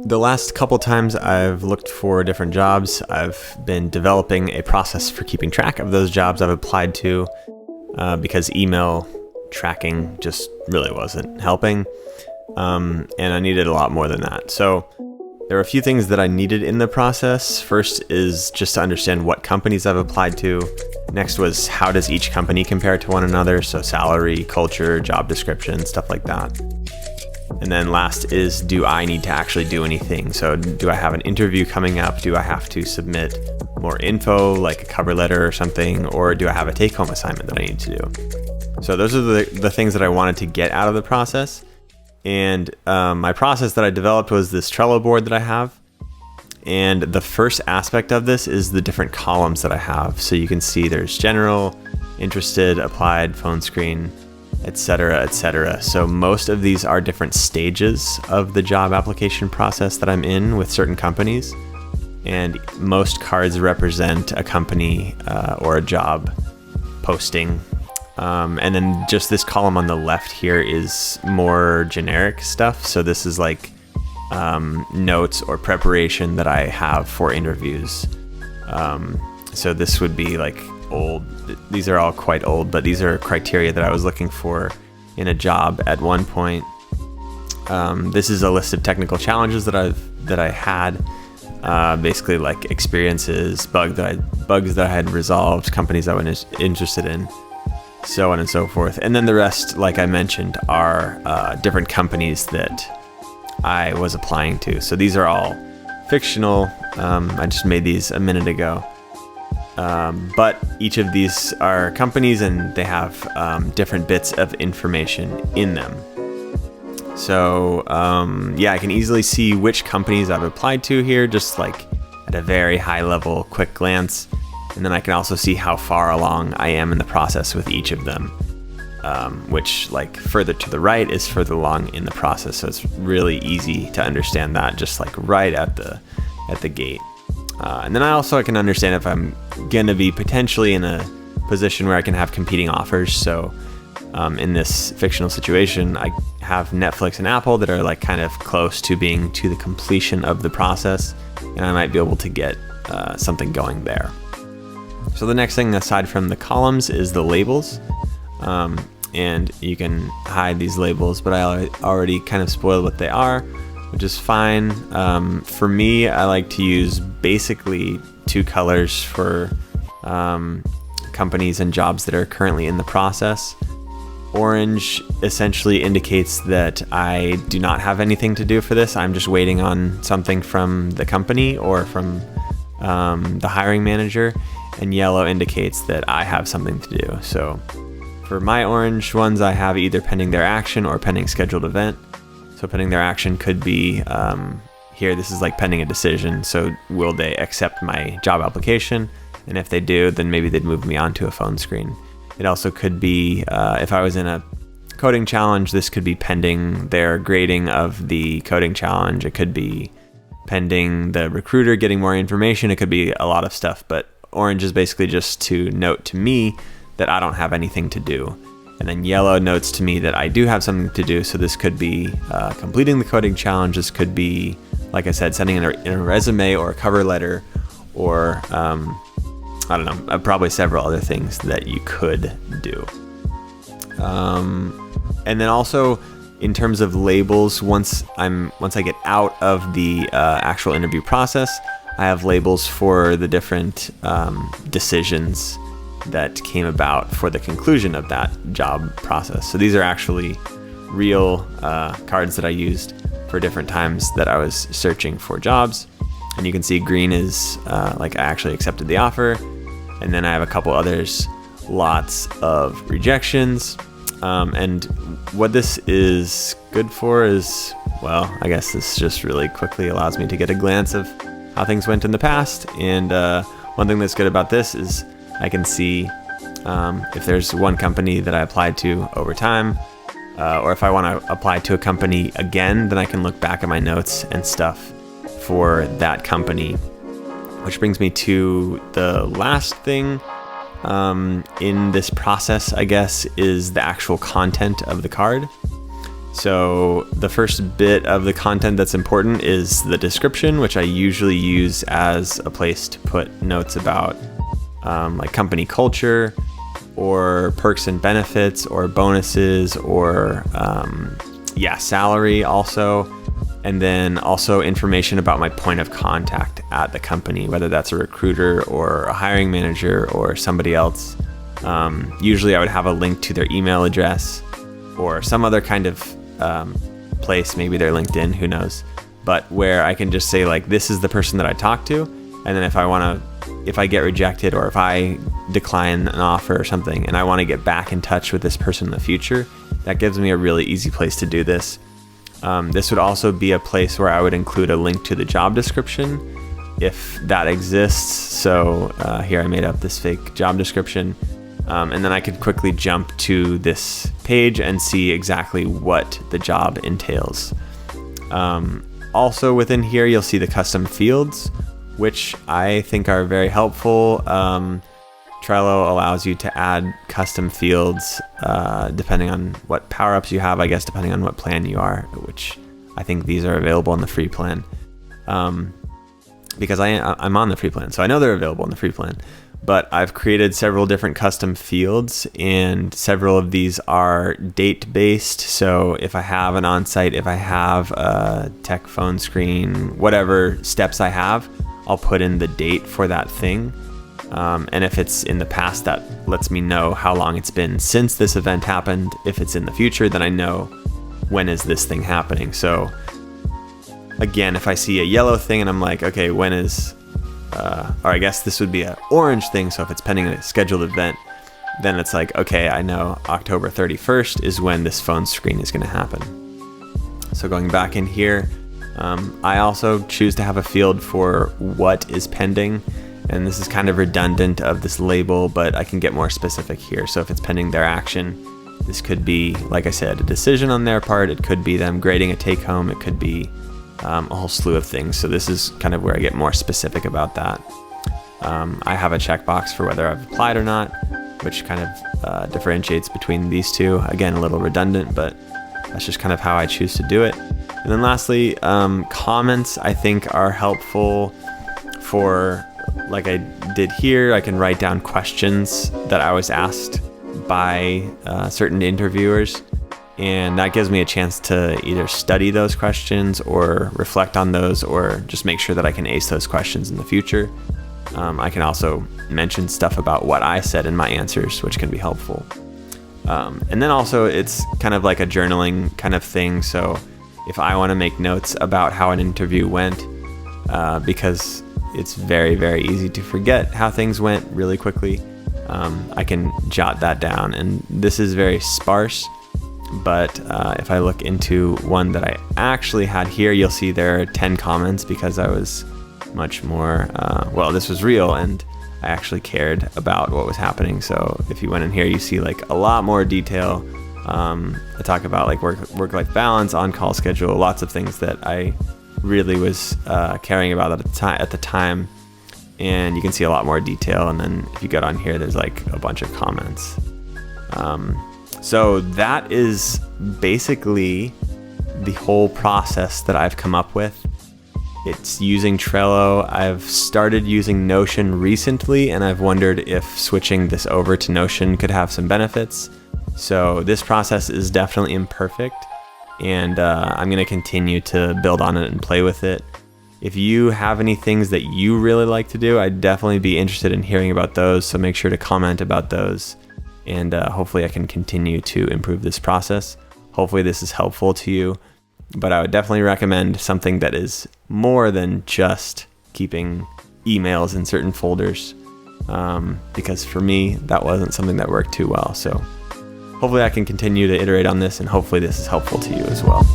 The last couple times I've looked for different jobs, I've been developing a process for keeping track of those jobs I've applied to because email tracking just really wasn't helping. And I needed a lot more than that. So there are a few things that I needed in the process. First is just to understand what companies I've applied to. Next was how does each company compare to one another? So salary, culture, job description, stuff like that. And then last is, do I need to actually do anything? So do I have an interview coming up? Do I have to submit more info, like a cover letter or something? Or do I have a take-home assignment that I need to do? So those are the things that I wanted to get out of the process. And my process that I developed was this Trello board that I have. And the first aspect of this is the different columns that I have. So you can see there's general, interested, applied, phone screen, etc., etc. So most of these are different stages of the job application process that I'm in with certain companies. And most cards represent a company or a job posting. And then just this column on the left here is more generic stuff. So this is like notes or preparation that I have for interviews. So this would be like old. These are all quite old, but these are criteria that I was looking for in a job at one point. This is a list of technical challenges that I had. Basically like experiences, bugs that I had resolved, companies I was interested in, so on and so forth. And then the rest, like I mentioned, are different companies that I was applying to. So these are all fictional. I just made these a minute ago. But each of these are companies and they have different bits of information in them. So I can easily see which companies I've applied to here, just like at a very high level, quick glance. And then I can also see how far along I am in the process with each of them, which like further to the right is further along in the process. So it's really easy to understand that just like right at the gate. And then I can understand if I'm going to be potentially in a position where I can have competing offers. So in this fictional situation, I have Netflix and Apple that are like kind of close to being to the completion of the process, and I might be able to get something going there. So the next thing aside from the columns is the labels. And you can hide these labels, but I already kind of spoiled what they are, which is fine. For me, I like to use basically two colors for companies and jobs that are currently in the process. Orange essentially indicates that I do not have anything to do for this. I'm just waiting on something from the company or from the hiring manager. And yellow indicates that I have something to do. So for my orange ones, I have either pending their action or pending scheduled event. So pending their action could be here, this is like pending a decision. So will they accept my job application? And if they do, then maybe they'd move me on to a phone screen. It also could be, if I was in a coding challenge, this could be pending their grading of the coding challenge. It could be pending the recruiter getting more information. It could be a lot of stuff, but orange is basically just to note to me that I don't have anything to do. And then yellow notes to me that I do have something to do. So this could be completing the coding challenge. This could be, like I said, sending in a resume or a cover letter, or I don't know, probably several other things that you could do. And then also in terms of labels, once I get out of the actual interview process, I have labels for the different decisions that came about for the conclusion of that job process. So these are actually real cards that I used for different times that I was searching for jobs. And you can see green is like I actually accepted the offer. And then I have a couple others, lots of rejections. And what this is good for is, well, I guess this just really quickly allows me to get a glance of how things went in the past. And one thing that's good about this is I can see if there's one company that I applied to over time, or if I want to apply to a company again, then I can look back at my notes and stuff for that company. Which brings me to the last thing in this process, I guess, is the actual content of the card. So the first bit of the content that's important is the description, which I usually use as a place to put notes about like company culture or perks and benefits or bonuses or salary also. And then also information about my point of contact at the company, whether that's a recruiter or a hiring manager or somebody else. Usually I would have a link to their email address or some other kind of place, maybe their LinkedIn, who knows, but where I can just say like, this is the person that I talked to. And then if I get rejected or if I decline an offer or something and I want to get back in touch with this person in the future, that gives me a really easy place to do this. This would also be a place where I would include a link to the job description if that exists. So here I made up this fake job description. And then I could quickly jump to this page and see exactly what the job entails. Also within here, you'll see the custom fields, which I think are very helpful. Trello allows you to add custom fields depending on what power-ups you have, I guess, depending on what plan you are, which I think these are available in the free plan. Because I'm on the free plan, so I know they're available in the free plan. But I've created several different custom fields, and several of these are date-based. So if I have an on-site, if I have a tech phone screen, whatever steps I have, I'll put in the date for that thing. And if it's in the past, that lets me know how long it's been since this event happened. If it's in the future, then I know when is this thing happening. So again, if I see a yellow thing and I'm like, okay, when is... or I guess this would be an orange thing, so if it's pending a scheduled event, then it's like, okay, I know October 31st is when this phone screen is going to happen. So going back in here, I also choose to have a field for what is pending, and this is kind of redundant of this label, but I can get more specific here. So if it's pending their action, this could be, like I said, a decision on their part, it could be them grading a take-home, it could be a whole slew of things. So this is kind of where I get more specific about that. I have a checkbox for whether I've applied or not, which kind of differentiates between these two. Again, a little redundant, but that's just kind of how I choose to do it. And then lastly, comments I think are helpful for, like I did here, I can write down questions that I was asked by certain interviewers. And that gives me a chance to either study those questions or reflect on those or just make sure that I can ace those questions in the future. I can also mention stuff about what I said in my answers, which can be helpful. And then also it's kind of like a journaling kind of thing. So if I want to make notes about how an interview went, because it's very, very easy to forget how things went really quickly, I can jot that down. And this is very sparse. But if I look into one that I actually had here, you'll see there are 10 comments because I was much more, this was real and I actually cared about what was happening. So if you went in here, you see like a lot more detail. I talk about like work-life balance, on-call schedule, lots of things that I really was caring about at the time. And you can see a lot more detail. And then if you go down here, there's like a bunch of comments. So that is basically the whole process that I've come up with. It's using Trello. I've started using Notion recently, and I've wondered if switching this over to Notion could have some benefits. So this process is definitely imperfect, and I'm going to continue to build on it and play with it. If you have any things that you really like to do, I'd definitely be interested in hearing about those, so make sure to comment about those. And hopefully I can continue to improve this process. Hopefully this is helpful to you, but I would definitely recommend something that is more than just keeping emails in certain folders, because for me, that wasn't something that worked too well. So hopefully I can continue to iterate on this, and hopefully this is helpful to you as well.